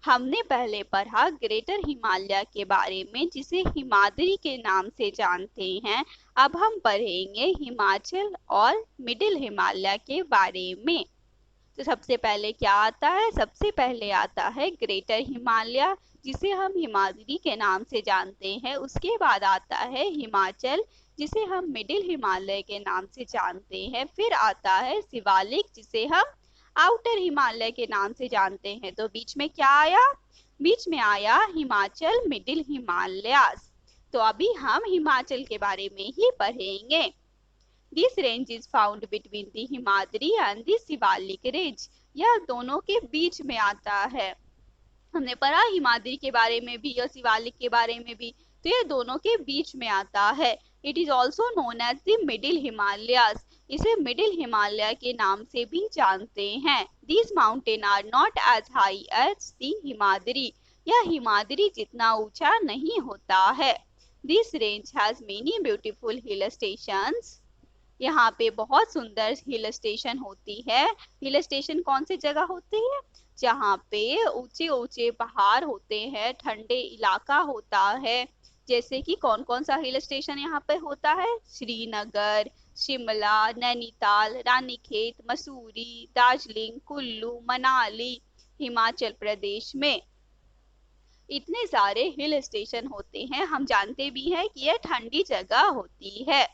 हमने पहले पढ़ा ग्रेटर हिमालय के बारे में, जिसे हिमाद्री के नाम से जानते हैं। अब हम पढ़ेंगे हिमाचल और मिडिल हिमालय के बारे में। तो सबसे पहले क्या आता है? सबसे पहले आता है ग्रेटर हिमालय, जिसे हम हिमाद्री के नाम से जानते हैं। उसके बाद आता है हिमाचल, जिसे हम मिडिल हिमालय के नाम से जानते हैं। फिर आता है शिवालिक, जिसे हम आउटर हिमालय के नाम से जानते हैं। तो बीच में क्या आया? बीच में आया हिमाचल, मिडिल हिमालय। तो अभी हम हिमाचल के बारे में ही पढ़ेंगे। This range is found between the Himadri and the Shivalik range. यह दोनों के बीच में आता है। हमने पढ़ा हिमाद्री के बारे में भी और शिवालिक के बारे में भी, तो ये दोनों के बीच में आता है। It is also known as the middle Himalayas. इसे मिडिल हिमालय के नाम से भी जानते हैं। These mountain are not as high as the Himadri. यह हिमाद्री जितना ऊंचा नहीं होता है। This range has many beautiful hill stations. यहाँ पे बहुत सुंदर हिल स्टेशन होती है। हिल स्टेशन कौन सी जगह होती है? जहाँ पे ऊंचे ऊंचे पहाड़ होते हैं, ठंडे इलाका होता है। जैसे कि कौन कौन सा हिल स्टेशन यहाँ पे होता है? श्रीनगर, शिमला, नैनीताल, रानीखेत, मसूरी, दार्जिलिंग, कुल्लू, मनाली, हिमाचल प्रदेश में इतने सारे हिल स्टेशन होते हैं। हम जानते भी हैं कि यह ठंडी जगह होती है।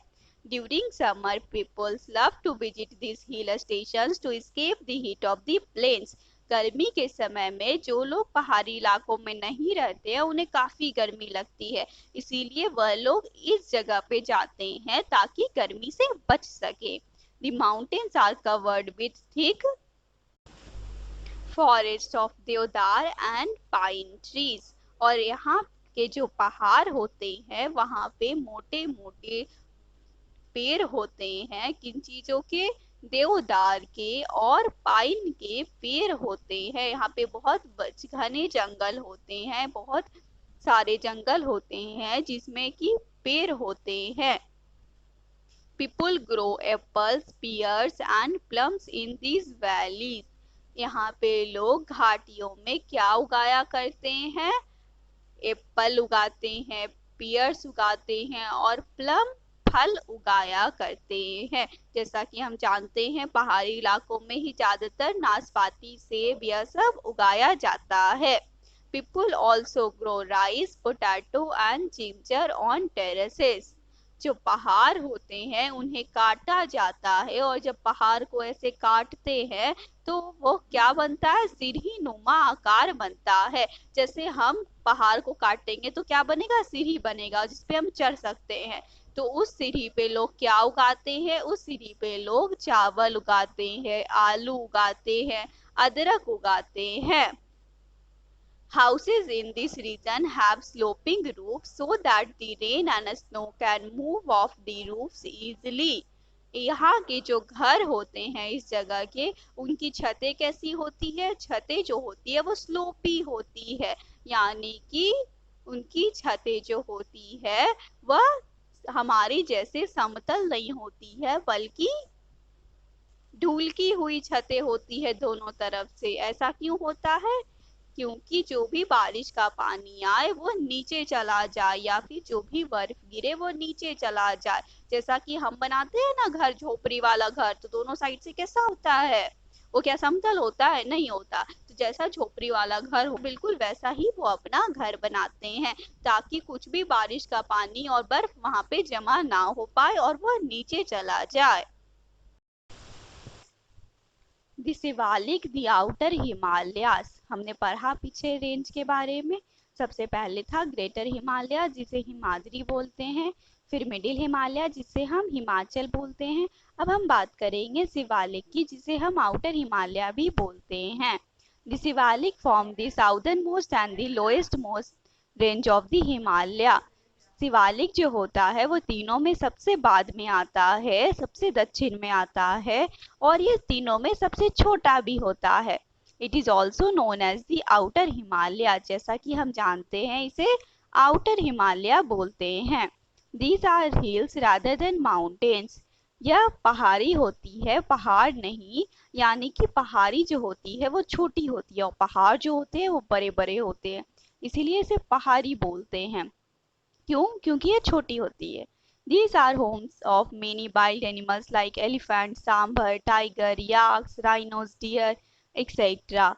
During summer, people love to visit these hill stations to escape the heat of the plains. गर्मी के समय में जो लोग पहाड़ी इलाकों में नहीं रहते हैं, उन्हें काफी गर्मी लगती है, इसीलिए वह लोग इस जगह पे जाते हैं ताकि गर्मी से बच सके। The mountains are covered with thick forests of देवदार and pine trees। और यहाँ के जो पहाड़ होते हैं, वहाँ पे मोटे मोटे पेड़ होते हैं। किन चीजों के? देवदार के और पाइन के पेड़ होते हैं। यहाँ पे बहुत घने जंगल होते हैं, बहुत सारे जंगल होते हैं जिसमें कि पेड़ होते हैं। People grow apples, pears and plums in these valleys। यहाँ पे लोग घाटियों में क्या उगाया करते हैं? एप्पल उगाते हैं, पियर्स उगाते हैं और प्लम फल उगाया करते हैं। जैसा कि हम जानते हैं, पहाड़ी इलाकों में ही ज्यादातर नाशपाती, सेब यह सब उगाया जाता है। People also grow rice, potato and ginger on terraces। जो पहाड़ होते हैं उन्हें काटा जाता है, और जब पहाड़ को ऐसे काटते हैं तो वो क्या बनता है? सीढ़ी नुमा आकार बनता है। जैसे हम पहाड़ को काटेंगे तो क्या बनेगा? सीढ़ी बनेगा जिसपे हम चढ़ सकते हैं। तो उस सीढ़ी पे लोग क्या उगाते हैं? उस सीढ़ी पे लोग चावल उगाते हैं, आलू उगाते हैं, अदरक उगाते हैं। Houses in this region have sloping roofs so that the rain and snow can move off the roofs easily। यहाँ के जो घर होते हैं इस जगह के, उनकी छतें कैसी होती है? छतें जो होती है वो स्लोपी होती है, यानी कि उनकी छतें जो होती है वह हमारी जैसे समतल नहीं होती है, बल्कि ढूलकी हुई छतें होती है दोनों तरफ से। ऐसा क्यों होता है? क्योंकि जो भी बारिश का पानी आए वो नीचे चला जाए, या फिर जो भी बर्फ गिरे वो नीचे चला जाए। जैसा कि हम बनाते हैं ना घर, झोपड़ी वाला घर, तो दोनों साइड से कैसा होता है? वो क्या समतल होता है? नहीं होता। तो जैसा झोपड़ी वाला घर हो, बिल्कुल वैसा ही वो अपना घर बनाते हैं, ताकि कुछ भी बारिश का पानी और बर्फ वहां पे जमा ना हो पाए और वो नीचे चला जाए। The Shivalik, the outer Himalayas. हमने पढ़ा पीछे रेंज के बारे में। सबसे पहले था ग्रेटर हिमालय, जिसे हिमाद्री बोलते हैं। फिर मिडिल हिमालय, जिसे हम हिमाचल बोलते हैं। अब हम बात करेंगे शिवालिक की, जिसे हम आउटर हिमालय भी बोलते हैं। The Shivalik form the southern most and the lowest most range of the Himalaya. Shivalik जो होता है वो तीनों में सबसे बाद में आता है, सबसे दक्षिण में आता है, और ये तीनों में सबसे छोटा भी होता है। It is also known as the outer Himalaya. जैसा कि हम जानते हैं, इसे आउटर हिमालय बोलते हैं। These are hills rather than mountains. यह पहाड़ी होती है, पहाड़ नहीं। यानी कि पहाड़ी जो होती है वो छोटी होती है और पहाड़ जो होते हैं वो बड़े बड़े होते हैं, इसीलिए इसे पहाड़ी बोलते हैं। क्यों? क्योंकि ये छोटी होती है। These are homes of many wild animals like elephant, sambar, tiger, yaks, rhinos, deer, etc.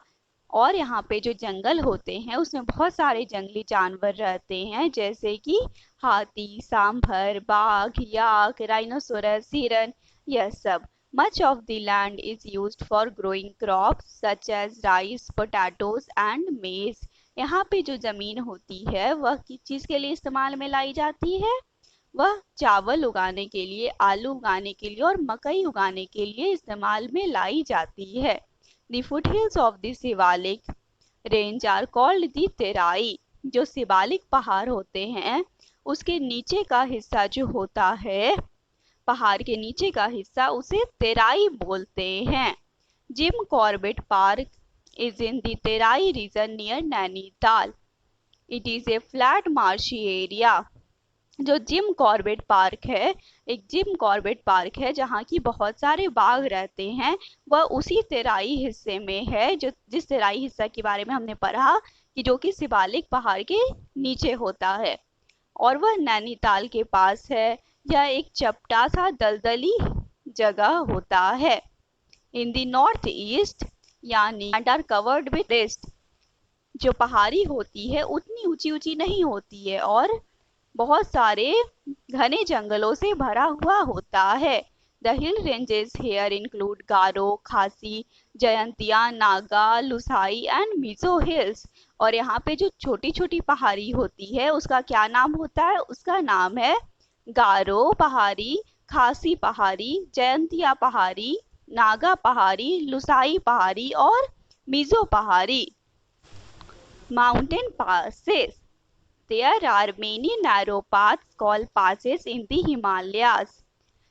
और यहाँ पे जो जंगल होते हैं उसमें बहुत सारे जंगली जानवर रहते हैं, जैसे कि हाथी, सांभर, बाघ, याक, राइनोसोरस, हिरन, यह सब। Much of the land is used for growing crops such as rice, potatoes and maize. यहाँ पे जो जमीन होती है वह किस चीज के लिए इस्तेमाल में लाई जाती है? वह चावल उगाने के लिए, आलू उगाने के लिए और मकई उगाने के लिए इस्तेमाल में लाई जाती है। The foothills of the Shivalik range are called the Terai. जो शिवालिक पहाड़ होते हैं उसके नीचे का हिस्सा जो होता है, पहाड़ के नीचे का हिस्सा, उसे तेराई बोलते हैं। Jim Corbett park is in the Terai region near Nainital. It is a flat marshy area. जो जिम कॉर्बेट पार्क है, एक जिम कॉर्बेट पार्क है जहाँ की बहुत सारे बाघ रहते हैं, वह उसी तेराई हिस्से में है, जो जिस तेराई हिस्सा के बारे में हमने पढ़ा कि जो कि शिवालिक पहाड़ के नीचे होता है और वह नैनीताल के पास है। यह एक चपटा सा दलदली जगह होता है। इन द नॉर्थ ईस्ट यानी and are covered with forest. जो पहाड़ी होती है उतनी ऊंची ऊंची नहीं होती है और बहुत सारे घने जंगलों से भरा हुआ होता है। The hill ranges here include Garo, Khasi, Jaintia, Naga, Lushai and Mizo hills. और यहाँ पे जो छोटी छोटी पहाड़ी होती है उसका क्या नाम होता है? उसका नाम है गारो पहाड़ी, खासी पहाड़ी, जयंतिया पहाड़ी, नागा पहाड़ी, लुसाई पहाड़ी और मिजो पहाड़ी। Mountain passes. There are many narrow paths called passes in the Himalayas.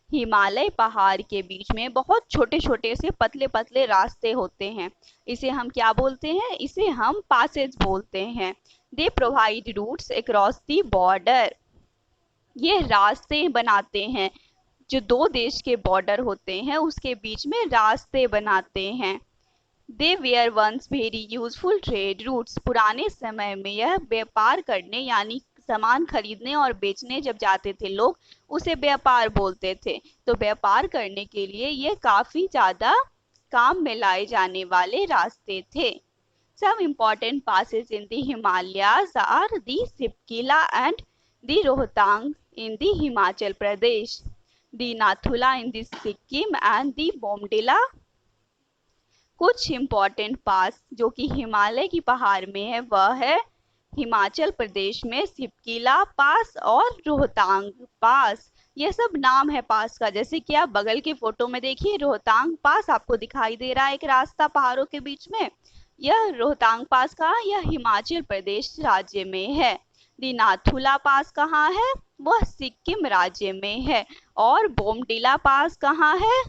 Himalaya पहाड़ के बीच में बहुत छोटे छोटे से पतले पतले रास्ते होते हैं, इसे हम क्या बोलते हैं? इसे हम पासेज बोलते हैं। They provide routes across the border. ये रास्ते बनाते हैं, जो दो देश के बॉर्डर होते हैं उसके बीच में रास्ते बनाते हैं। They were once very useful trade routes. पुराने समय में यह व्यापार करने यानी सामान खरीदने और बेचने जब जाते थे लोग, उसे व्यापार बोलते थे। तो व्यापार करने के लिए ये काफी ज्यादा काम में लाए जाने वाले रास्ते थे। Some important passes in the Himalayas are the Sipkila and the Rohtang in the Himachal Pradesh, the Nathula in the Sikkim and the Bomdila। कुछ इम्पोर्टेंट पास जो कि हिमालय की पहाड़ में है वह है हिमाचल प्रदेश में सिपकीला पास और रोहतांग पास। ये सब नाम है पास का, जैसे कि आप बगल के फोटो में देखिए रोहतांग पास आपको दिखाई दे रहा है, एक रास्ता पहाड़ों के बीच में। यह रोहतांग पास कहाँ? यह हिमाचल प्रदेश राज्य में है। नाथुला पास कहाँ है? वह सिक्किम राज्य में है। और बोमडिला पास कहाँ है?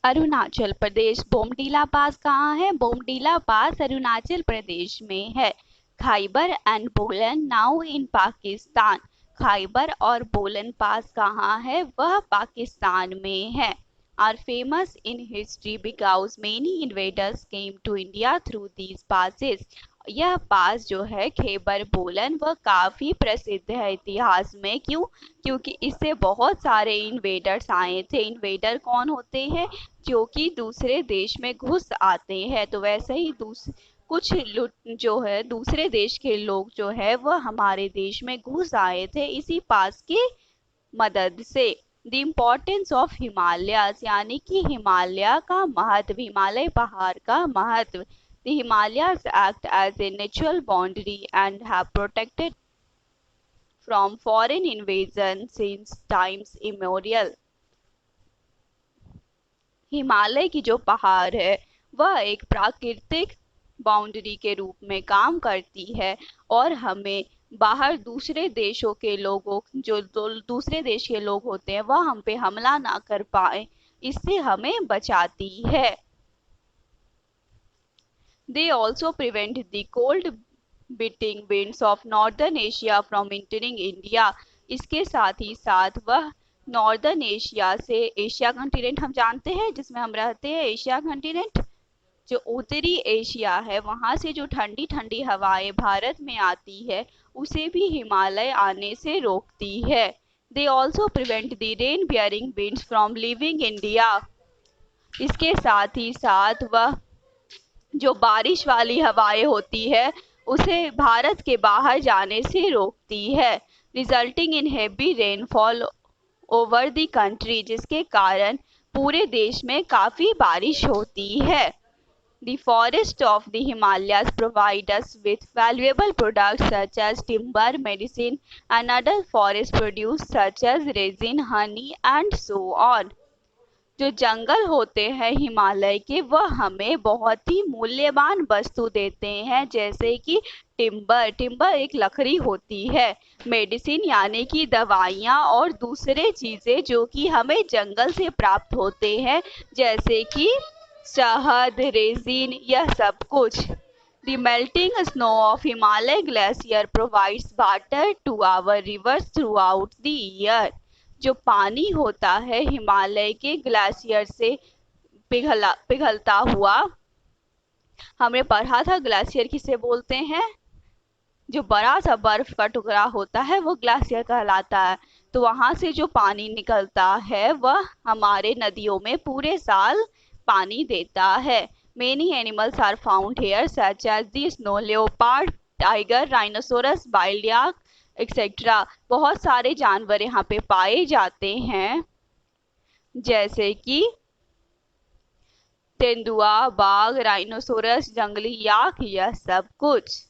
अरुणाचल प्रदेश। बोमडिला पास कहाँ है? बोमडिला पास अरुणाचल प्रदेश में है। Khyber and Bolan now in Pakistan. Khyber और बोलन पास कहाँ है? वह पाकिस्तान में है। Are famous in history because many invaders came to India through these passes. यह पास जो है खैबर बोलन वह काफी प्रसिद्ध है इतिहास में। क्यों? क्योंकि इससे बहुत सारे इन्वेडर्स आए थे। इन्वेडर कौन होते हैं? जो कि दूसरे देश में घुस आते हैं। तो वैसे ही कुछ जो है दूसरे देश के लोग जो है वह हमारे देश में घुस आए थे इसी पास की मदद से। द इम्पोर्टेंस ऑफ हिमालयास यानी कि हिमालय का महत्व, हिमालय पहाड़ का महत्व। The Himalayas act as a natural boundary and have protected from foreign invasion since times immemorial. Himalaya की जो पहाड़ है वह एक प्राकृतिक बाउंड्री के रूप में काम करती है और हमें बाहर दूसरे देशों के लोगों जो दूसरे देश के लोग होते हैं वह हम पे हमला ना कर पाए, इससे हमें बचाती है। They also prevent the cold biting winds of northern Asia from entering India. इसके साथ ही साथ वह नॉर्दर्न एशिया से, एशिया कंटिनेंट हम जानते हैं जिसमें हम रहते हैं, एशिया कंटिनेंट, जो उत्तरी एशिया है वहां से जो ठंडी ठंडी हवाएं भारत में आती है उसे भी हिमालय आने से रोकती है। They also prevent the rain bearing winds from leaving India. इसके साथ ही साथ वह जो बारिश वाली हवाएं होती है उसे भारत के बाहर जाने से रोकती है, resulting in heavy rainfall over the country, जिसके कारण पूरे देश में काफी बारिश होती है। The forests of the Himalayas provide us with valuable products such as timber, medicine, and other forest produce such as resin, honey, and so on. जो जंगल होते हैं हिमालय के वह हमें बहुत ही मूल्यवान वस्तु देते हैं, जैसे कि टिम्बर, टिम्बर एक लकड़ी होती है, मेडिसिन यानी कि दवाइयाँ और दूसरे चीज़ें जो कि हमें जंगल से प्राप्त होते हैं जैसे कि शहद, रेजिन, यह सब कुछ। The melting snow of Himalaya glacier provides water to our rivers throughout the year. जो पानी होता है हिमालय के ग्लेशियर से पिघलता हुआ, हमने पढ़ा था ग्लेशियर किसे बोलते हैं, जो बड़ा सा बर्फ का टुकड़ा होता है वो ग्लेशियर कहलाता है। तो वहां से जो पानी निकलता है वह हमारे नदियों में पूरे साल पानी देता है। Many animals are found here such as the snow leopard, tiger, rhinoceros, wild yak etcetera. बहुत सारे जानवर यहाँ पे पाए जाते हैं जैसे कि तेंदुआ, बाघ, राइनोसोरस, जंगली याक, यह सब कुछ।